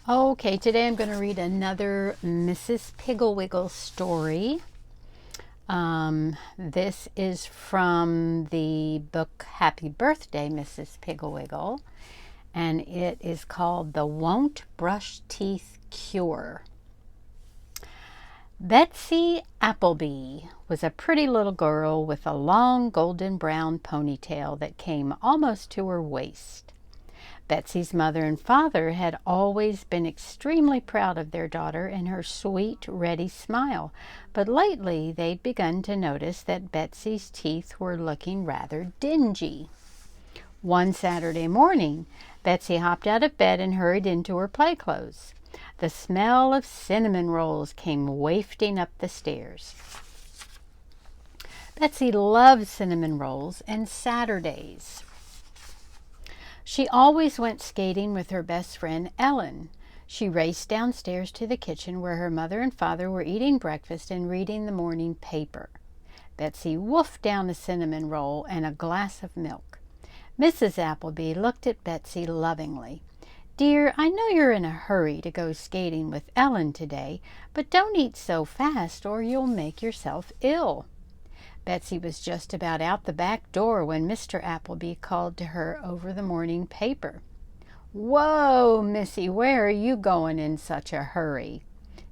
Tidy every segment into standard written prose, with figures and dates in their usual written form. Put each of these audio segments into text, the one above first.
Okay, today I'm going to read another Mrs. Pigglewiggle story. This is from the book Happy Birthday, Mrs. Pigglewiggle, and it is called The Won't Brush Teeth Cure. Betsy Appleby was a pretty little girl with a long golden brown ponytail that came almost to her waist. Betsy's mother and father had always been extremely proud of their daughter and her sweet, ready smile, but lately they'd begun to notice that Betsy's teeth were looking rather dingy. One Saturday morning, Betsy hopped out of bed and hurried into her play clothes. The smell of cinnamon rolls came wafting up the stairs. Betsy loved cinnamon rolls and Saturdays. She always went skating with her best friend Ellen. She raced downstairs to the kitchen where her mother and father were eating breakfast and reading the morning paper. Betsy wolfed down a cinnamon roll and a glass of milk. Mrs. Appleby looked at Betsy lovingly. "Dear, I know you're in a hurry to go skating with Ellen today, but don't eat so fast or you'll make yourself ill." Betsy was just about out the back door when Mr. Appleby called to her over the morning paper. "Whoa, Missy, where are you going in such a hurry?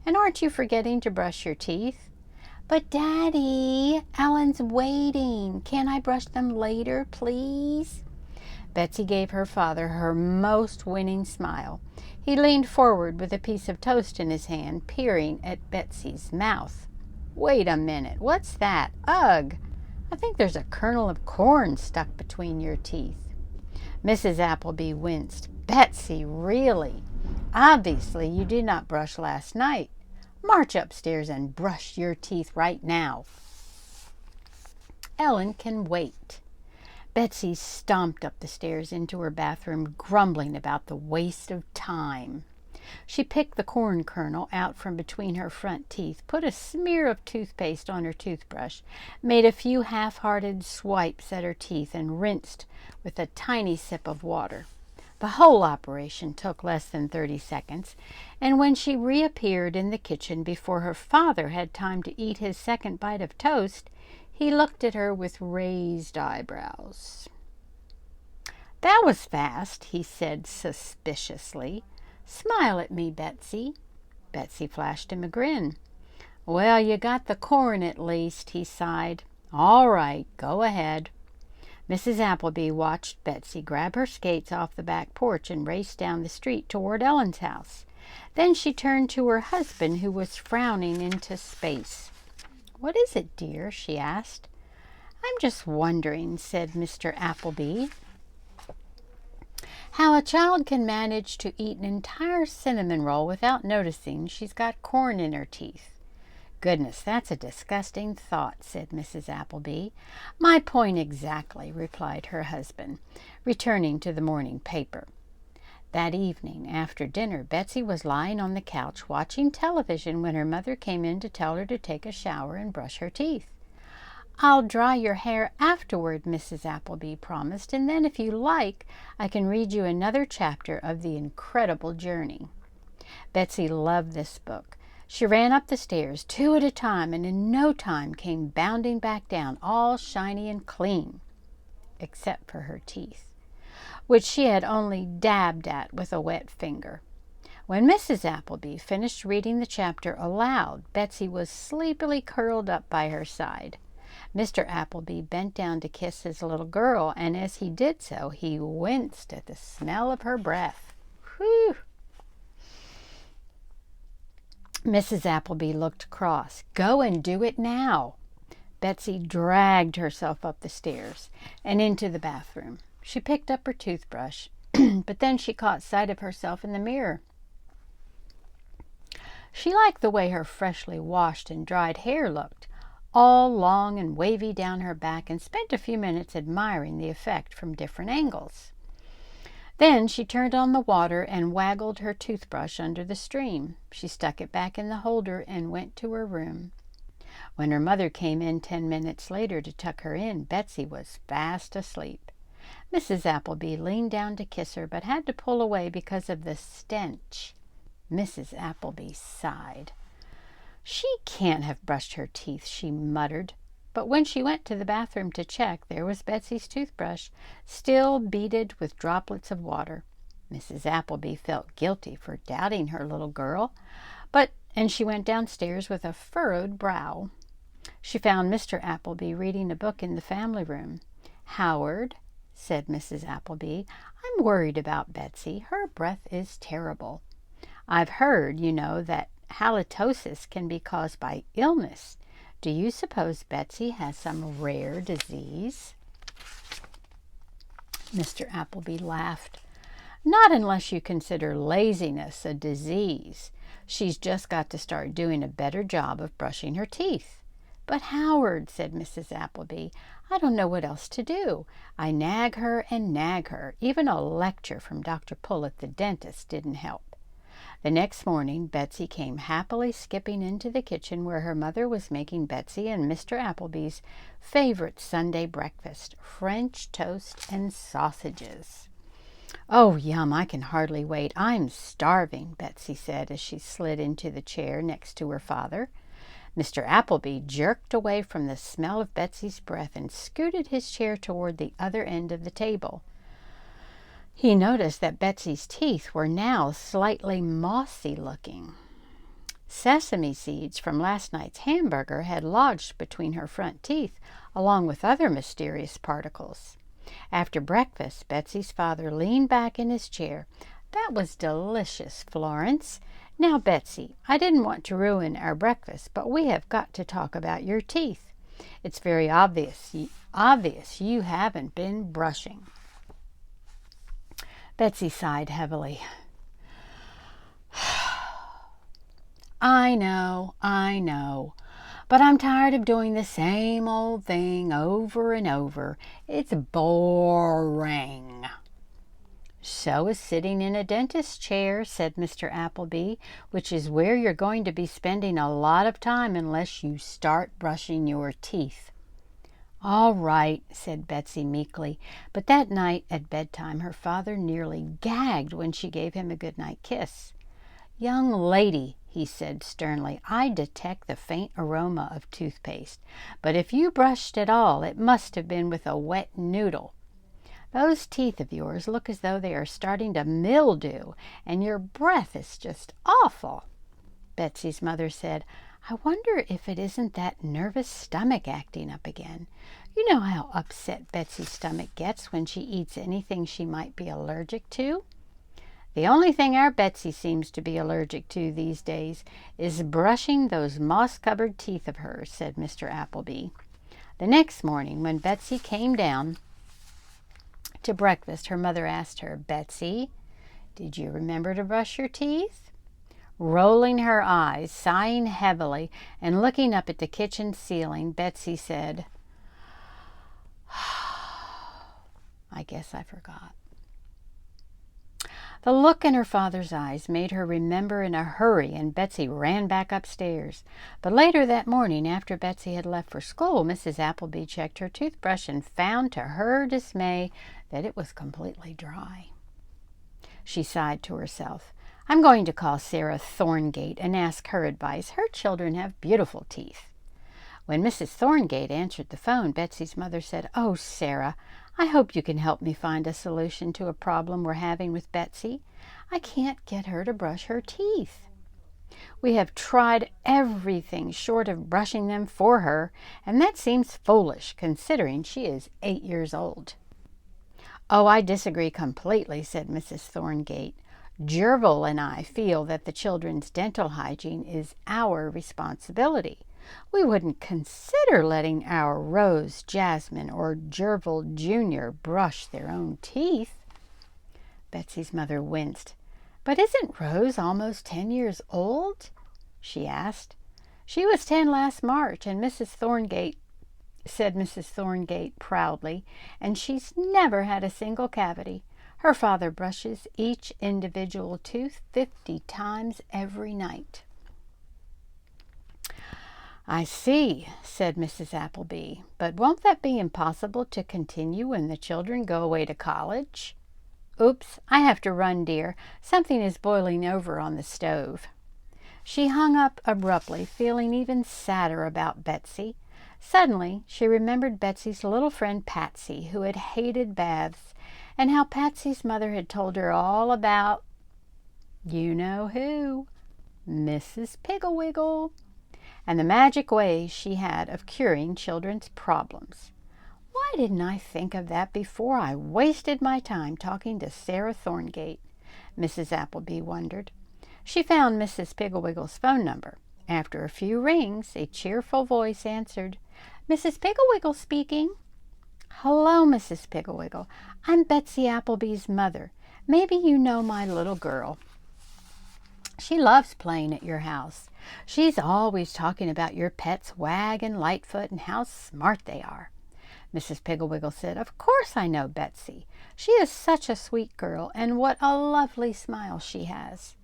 And aren't you forgetting to brush your teeth?" "But, Daddy, Ellen's waiting. Can't I brush them later, please?" Betsy gave her father her most winning smile. He leaned forward with a piece of toast in his hand, peering at Betsy's mouth. "Wait a minute, what's that? Ugh! I think there's a kernel of corn stuck between your teeth." Mrs. Appleby winced. "Betsy, really? Obviously you did not brush last night. March upstairs and brush your teeth right now." "Ellen can wait." Betsy stomped up the stairs into her bathroom, grumbling about the waste of time. She picked the corn kernel out from between her front teeth, put a smear of toothpaste on her toothbrush, made a few half-hearted swipes at her teeth, and rinsed with a tiny sip of water. The whole operation took less than 30 seconds, and when she reappeared in the kitchen before her father had time to eat his second bite of toast, he looked at her with raised eyebrows. "That was fast," he said suspiciously. "Smile at me, Betsy." Betsy flashed him a grin. "Well, you got the corn at least," he sighed. "All right, go ahead." Mrs. Appleby watched Betsy grab her skates off the back porch and race down the street toward Ellen's house. Then she turned to her husband, who was frowning into space. "What is it, dear?" she asked. "I'm just wondering," said Mr. Appleby, "how a child can manage to eat an entire cinnamon roll without noticing she's got corn in her teeth." "Goodness, that's a disgusting thought," said Mrs. Appleby. "My point exactly," replied her husband, returning to the morning paper. That evening, after dinner, Betsy was lying on the couch watching television when her mother came in to tell her to take a shower and brush her teeth. "I'll dry your hair afterward," Mrs. Appleby promised, "and then if you like, I can read you another chapter of The Incredible Journey." Betsy loved this book. She ran up the stairs, 2 at a time, and in no time came bounding back down, all shiny and clean, except for her teeth, which she had only dabbed at with a wet finger. When Mrs. Appleby finished reading the chapter aloud, Betsy was sleepily curled up by her side. Mr. Appleby bent down to kiss his little girl, and as he did so, he winced at the smell of her breath. Whew! Mrs. Appleby looked cross. "Go and do it now." Betsy dragged herself up the stairs and into the bathroom. She picked up her toothbrush, but then she caught sight of herself in the mirror. She liked the way her freshly washed and dried hair looked, all long and wavy down her back, and spent a few minutes admiring the effect from different angles. Then she turned on the water and waggled her toothbrush under the stream. She stuck it back in the holder and went to her room. When her mother came in 10 minutes later to tuck her in, Betsy was fast asleep. Mrs. Appleby leaned down to kiss her, but had to pull away because of the stench Mrs. Appleby sighed. "She can't have brushed her teeth," she muttered. But when she went to the bathroom to check, there was Betsy's toothbrush, still beaded with droplets of water. Mrs. Appleby felt guilty for doubting her little girl, and she went downstairs with a furrowed brow. She found Mr. Appleby reading a book in the family room. "Howard," said Mrs. Appleby, "I'm worried about Betsy. Her breath is terrible. I've heard, you know, that halitosis can be caused by illness. Do you suppose Betsy has some rare disease?" Mr. Appleby laughed. "Not unless you consider laziness a disease. She's just got to start doing a better job of brushing her teeth." "But Howard," said Mrs. Appleby, "I don't know what else to do. I nag her and nag her. Even a lecture from Dr. Pullett, the dentist, didn't help." The next morning Betsy came happily skipping into the kitchen where her mother was making Betsy and Mr. Appleby's favorite Sunday breakfast, French toast and sausages. "Oh, yum, I can hardly wait. I'm starving," Betsy said as she slid into the chair next to her father. Mr. Appleby jerked away from the smell of Betsy's breath and scooted his chair toward the other end of the table. He noticed that Betsy's teeth were now slightly mossy looking. Sesame seeds from last night's hamburger had lodged between her front teeth, along with other mysterious particles. After breakfast, Betsy's father leaned back in his chair. "That was delicious, Florence. Now, Betsy, I didn't want to ruin our breakfast, but we have got to talk about your teeth. It's very obvious you haven't been brushing." Betsy sighed heavily. I know, but I'm tired of doing the same old thing over and over. It's boring." "So is sitting in a dentist's chair," said Mr. Appleby, "which is where you're going to be spending a lot of time unless you start brushing your teeth." "All right," said Betsy meekly, but that night at bedtime her father nearly gagged when she gave him a good-night kiss. "Young lady," he said sternly, "I detect the faint aroma of toothpaste, but if you brushed at all, it must have been with a wet noodle. Those teeth of yours look as though they are starting to mildew, and your breath is just awful." Betsy's mother said, "I wonder if it isn't that nervous stomach acting up again. You know how upset Betsy's stomach gets when she eats anything she might be allergic to." "The only thing our Betsy seems to be allergic to these days is brushing those moss-covered teeth of hers," said Mr. Appleby. The next morning, when Betsy came down to breakfast, her mother asked her, "Betsy, did you remember to brush your teeth?" Rolling her eyes, sighing heavily, and looking up at the kitchen ceiling, Betsy said, "I guess I forgot." The look in her father's eyes made her remember in a hurry, and Betsy ran back upstairs. But later that morning, after Betsy had left for school, Mrs. Appleby checked her toothbrush and found to her dismay that it was completely dry. She sighed to herself. "I'm going to call Sarah Thorngate and ask her advice. Her children have beautiful teeth." When Mrs. Thorngate answered the phone, Betsy's mother said, "Oh, Sarah, I hope you can help me find a solution to a problem we're having with Betsy. I can't get her to brush her teeth. We have tried everything short of brushing them for her, and that seems foolish considering she is 8 years old." "Oh, I disagree completely," said Mrs. Thorngate. "Jervil and I feel that the children's dental hygiene is our responsibility. We wouldn't consider letting our Rose, Jasmine, or Jervil Jr. brush their own teeth." Betsy's mother winced. "But isn't Rose almost 10 years old?" she asked. "She was 10 last March, and Mrs. Thorngate," said Mrs. Thorngate proudly, "and she's never had a single cavity. Her father brushes each individual tooth 50 times every night." "I see," said Mrs. Appleby. "But won't that be impossible to continue when the children go away to college?" Oops, I have to run, dear. Something is boiling over on the stove." She hung up abruptly, feeling even sadder about Betsy. Suddenly, she remembered Betsy's little friend Patsy, who had hated baths, and how Patsy's mother had told her all about, you know who, Mrs. Piggle-Wiggle, and the magic ways she had of curing children's problems. Why didn't I think of that before I wasted my time talking to Sarah Thorngate? Mrs. Appleby wondered. She found Mrs. Piggle-Wiggle's phone number. After a few rings, a cheerful voice answered, "Mrs. Piggle-Wiggle speaking." "Hello, Mrs. Piggle-Wiggle. I'm Betsy Appleby's mother. Maybe you know my little girl. She loves playing at your house. She's always talking about your pets Wag and Lightfoot and how smart they are." Mrs. Piggle-Wiggle said, "Of course I know Betsy. She is such a sweet girl, and what a lovely smile she has."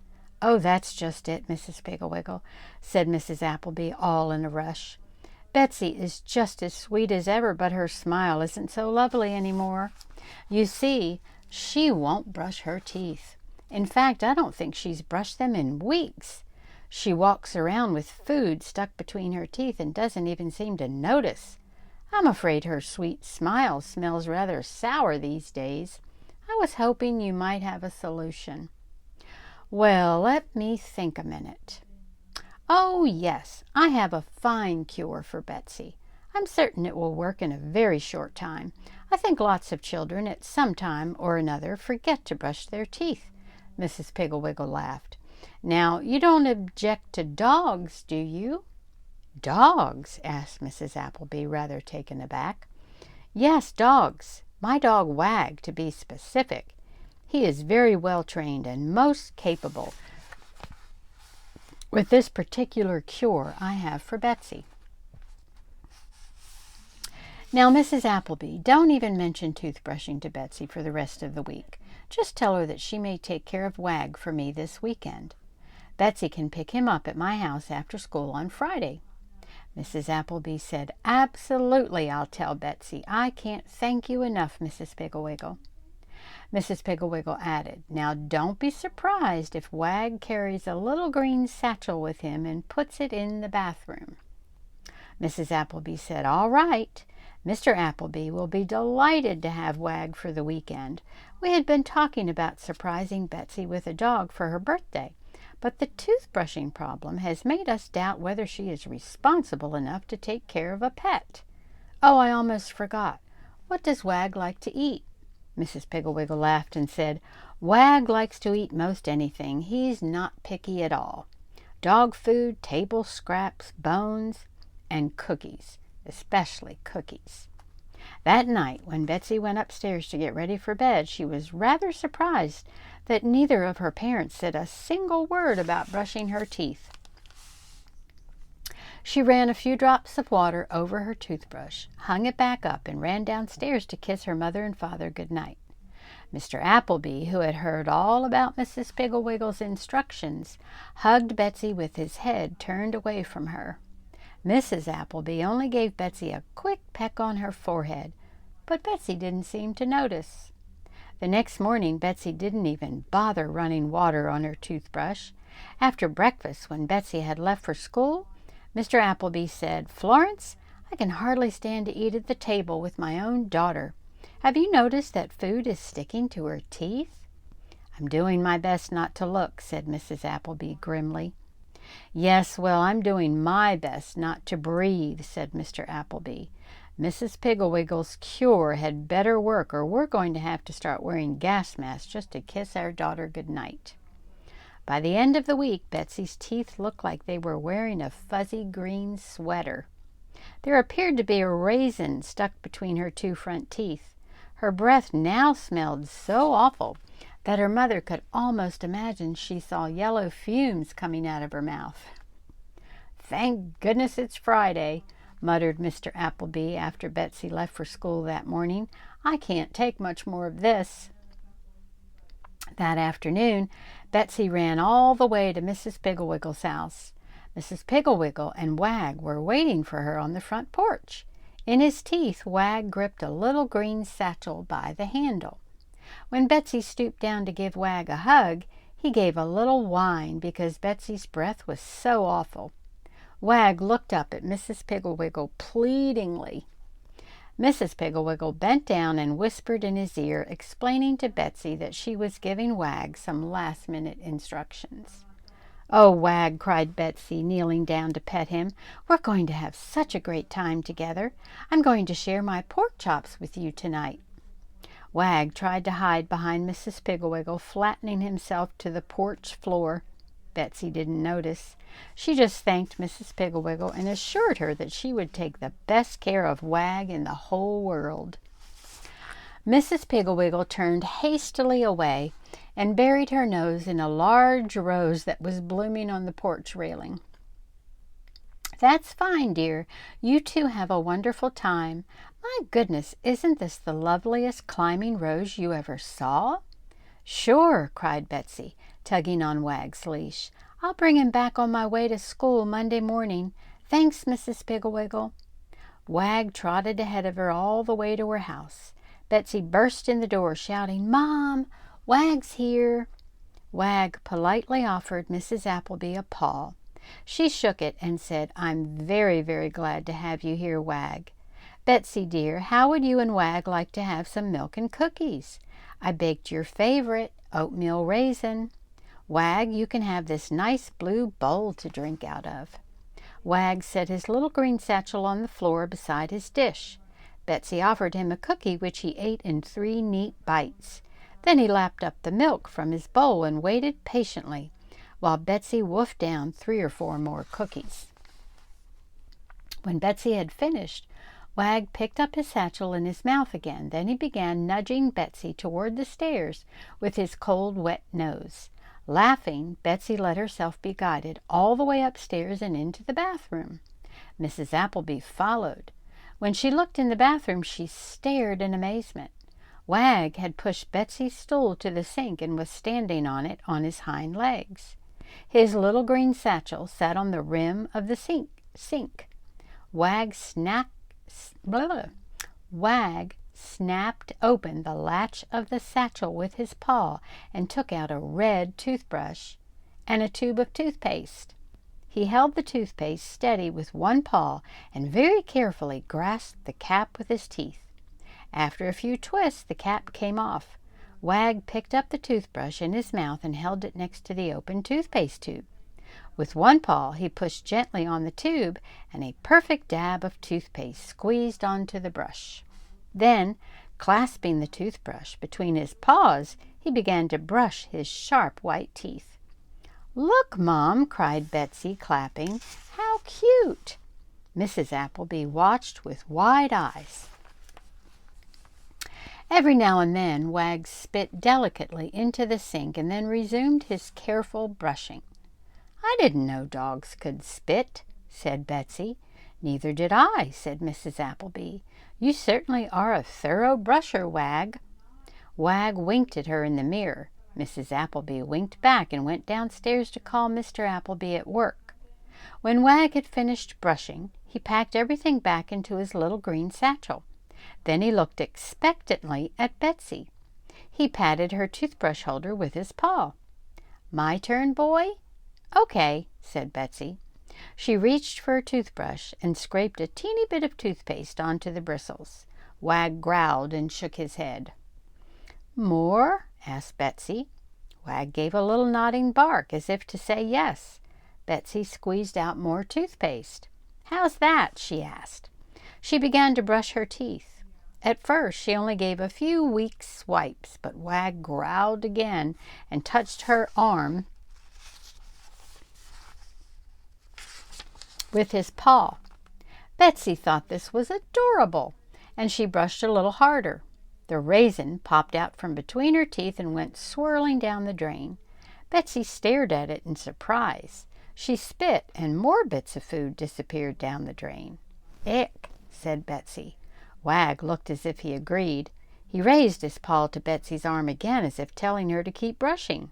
"Oh, that's just it, Mrs. Piggle-Wiggle," said Mrs. Appleby, all in a rush. "Betsy is just as sweet as ever, but her smile isn't so lovely anymore. You see, she won't brush her teeth. In fact, I don't think she's brushed them in weeks. She walks around with food stuck between her teeth and doesn't even seem to notice. I'm afraid her sweet smile smells rather sour these days. I was hoping you might have a solution." "Well, let me think a minute. Oh, yes, I have a fine cure for Betsy. I'm certain it will work in a very short time. I think lots of children at some time or another forget to brush their teeth." Mrs. Piggle-Wiggle laughed. "Now, you don't object to dogs, do you?" "Dogs?" asked Mrs. Appleby, rather taken aback. "Yes, dogs. My dog Wag, to be specific. He is very well trained and most capable with this particular cure I have for Betsy." "Now, Mrs. Appleby, don't even mention toothbrushing to Betsy for the rest of the week. Just tell her that she may take care of Wag for me this weekend. Betsy can pick him up at my house after school on Friday." Mrs. Appleby said, "Absolutely, I'll tell Betsy. I can't thank you enough, Mrs. Piggle-Wiggle." Mrs. Piggle-Wiggle added, "Now don't be surprised if Wag carries a little green satchel with him and puts it in the bathroom." Mrs. Appleby said, "All right. Mr. Appleby will be delighted to have Wag for the weekend. We had been talking about surprising Betsy with a dog for her birthday, but the toothbrushing problem has made us doubt whether she is responsible enough to take care of a pet. Oh, I almost forgot. What does Wag like to eat?" Mrs. Piggle-Wiggle laughed and said, "Wag likes to eat most anything. He's not picky at all. Dog food, table scraps, bones, and cookies, especially cookies." That night, when Betsy went upstairs to get ready for bed, she was rather surprised that neither of her parents said a single word about brushing her teeth. She ran a few drops of water over her toothbrush, hung it back up, and ran downstairs to kiss her mother and father good night. Mr. Appleby, who had heard all about Mrs. Piggle-Wiggle's instructions, hugged Betsy with his head turned away from her. Mrs. Appleby only gave Betsy a quick peck on her forehead, but Betsy didn't seem to notice. The next morning, Betsy didn't even bother running water on her toothbrush. After breakfast, when Betsy had left for school, Mr. Appleby said, "Florence, I can hardly stand to eat at the table with my own daughter. Have you noticed that food is sticking to her teeth?" "I'm doing my best not to look," said Mrs. Appleby grimly. "Yes, well, I'm doing my best not to breathe," said Mr. Appleby. "Mrs. Piggle-Wiggle's cure had better work, or we're going to have to start wearing gas masks just to kiss our daughter good night." By the end of the week, Betsy's teeth looked like they were wearing a fuzzy green sweater. There appeared to be a raisin stuck between her two front teeth. Her breath now smelled so awful that her mother could almost imagine she saw yellow fumes coming out of her mouth. "Thank goodness it's Friday," muttered Mr. Appleby after Betsy left for school that morning. "I can't take much more of this." That afternoon, Betsy ran all the way to Mrs. Piggle-Wiggle's house. Mrs. Piggle-Wiggle and Wag were waiting for her on the front porch. In his teeth, Wag gripped a little green satchel by the handle. When Betsy stooped down to give Wag a hug, he gave a little whine because Betsy's breath was so awful. Wag looked up at Mrs. Pigglewiggle pleadingly. Mrs. Pigglewiggle bent down and whispered in his ear, explaining to Betsy that she was giving Wag some last-minute instructions. "Oh, Wag," cried Betsy, kneeling down to pet him, "we're going to have such a great time together. I'm going to share my pork chops with you tonight." Wag tried to hide behind Mrs. Pigglewiggle, flattening himself to the porch floor. Betsy didn't notice. She just thanked Mrs. Pigglewiggle and assured her that she would take the best care of Wag in the whole world. Mrs. Pigglewiggle turned hastily away and buried her nose in a large rose that was blooming on the porch railing. "That's fine, dear. You two have a wonderful time. My goodness, isn't this the loveliest climbing rose you ever saw?" "Sure," cried Betsy, tugging on Wag's leash. "I'll bring him back on my way to school Monday morning. Thanks, Mrs. Pigglewiggle." Wag trotted ahead of her all the way to her house. Betsy burst in the door, shouting, "Mom, Wag's here." Wag politely offered Mrs. Appleby a paw. She shook it and said, "I'm very, very glad to have you here, Wag. Betsy, dear, how would you and Wag like to have some milk and cookies? I baked your favorite, oatmeal raisin. Wag, you can have this nice blue bowl to drink out of." Wag set his little green satchel on the floor beside his dish. Betsy offered him a cookie, which he ate in 3 neat bites. Then he lapped up the milk from his bowl and waited patiently while Betsy wolfed down 3 or 4 more cookies. When Betsy had finished, Wag picked up his satchel in his mouth again. Then he began nudging Betsy toward the stairs with his cold, wet nose. Laughing, Betsy let herself be guided all the way upstairs and into the bathroom. Mrs. Appleby followed. When she looked in the bathroom, she stared in amazement. Wag had pushed Betsy's stool to the sink and was standing on it on his hind legs. His little green satchel sat on the rim of the sink. Wag snapped open the latch of the satchel with his paw and took out a red toothbrush and a tube of toothpaste. He held the toothpaste steady with one paw and very carefully grasped the cap with his teeth. After a few twists, the cap came off. Wag picked up the toothbrush in his mouth and held it next to the open toothpaste tube. With one paw, he pushed gently on the tube, and a perfect dab of toothpaste squeezed onto the brush. Then, clasping the toothbrush between his paws, he began to brush his sharp white teeth. "Look, Mom," cried Betsy, clapping. "How cute!" Mrs. Appleby watched with wide eyes. Every now and then, Wag spit delicately into the sink and then resumed his careful brushing. "I didn't know dogs could spit," said Betsy. "Neither did I," said Mrs. Appleby. "You certainly are a thorough brusher, Wag." Wag winked at her in the mirror. Mrs. Appleby winked back and went downstairs to call Mr. Appleby at work. When Wag had finished brushing, he packed everything back into his little green satchel. Then he looked expectantly at Betsy. He patted her toothbrush holder with his paw. "My turn, boy?" "Okay," said Betsy. She reached for a toothbrush and scraped a teeny bit of toothpaste onto the bristles. Wag growled and shook his head. "More?" asked Betsy. Wag gave a little nodding bark as if to say yes. Betsy squeezed out more toothpaste. "How's that?" she asked. She began to brush her teeth. At first she only gave a few weak swipes, but Wag growled again and touched her arm with his paw. Betsy thought this was adorable, and she brushed a little harder. The raisin popped out from between her teeth and went swirling down the drain. Betsy stared at it in surprise. She spit, and more bits of food disappeared down the drain. "Ick," said Betsy. Wag looked as if he agreed. He raised his paw to Betsy's arm again, as if telling her to keep brushing.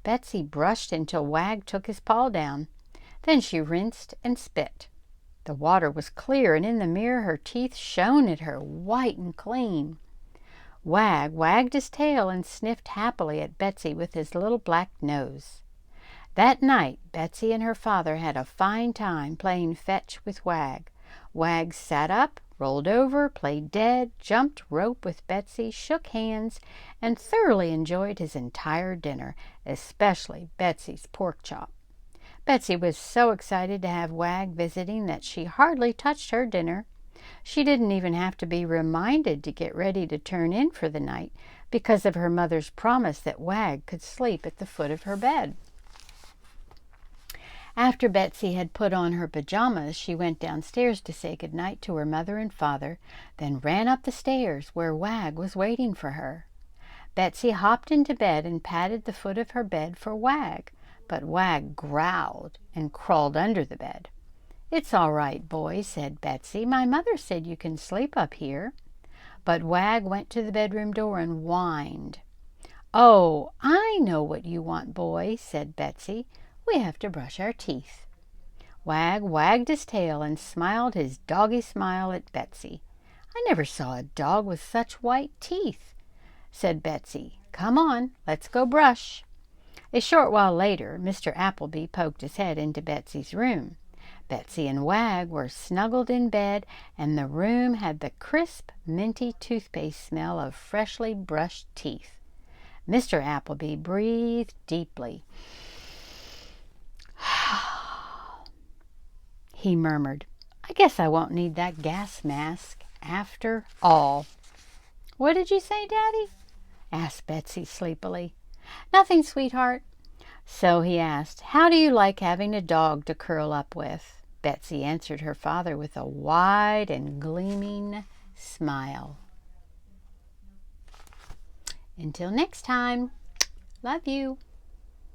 Betsy brushed until Wag took his paw down. Then she rinsed and spit. The water was clear, and in the mirror her teeth shone at her white and clean. Wag wagged his tail and sniffed happily at Betsy with his little black nose. That night Betsy and her father had a fine time playing fetch with Wag. Wag sat up, rolled over, played dead, jumped rope with Betsy, shook hands, and thoroughly enjoyed his entire dinner, especially Betsy's pork chop. Betsy was so excited to have Wag visiting that she hardly touched her dinner. She didn't even have to be reminded to get ready to turn in for the night because of her mother's promise that Wag could sleep at the foot of her bed. After Betsy had put on her pajamas, she went downstairs to say good night to her mother and father, then ran up the stairs where Wag was waiting for her. Betsy hopped into bed and patted the foot of her bed for Wag, but Wag growled and crawled under the bed. "It's all right, boy," said Betsy. "My mother said you can sleep up here." But Wag went to the bedroom door and whined. "Oh, I know what you want, boy," said Betsy. "We have to brush our teeth." Wag wagged his tail and smiled his doggy smile at Betsy. "I never saw a dog with such white teeth," said Betsy. "Come on, let's go brush." A short while later, Mr. Appleby poked his head into Betsy's room. Betsy and Wag were snuggled in bed, and the room had the crisp, minty toothpaste smell of freshly brushed teeth. Mr. Appleby breathed deeply. He murmured, "I guess I won't need that gas mask after all." "What did you say, Daddy?" asked Betsy sleepily. "Nothing, sweetheart." So he asked, "How do you like having a dog to curl up with?" Betsy answered her father with a wide and gleaming smile. Until next time, love you.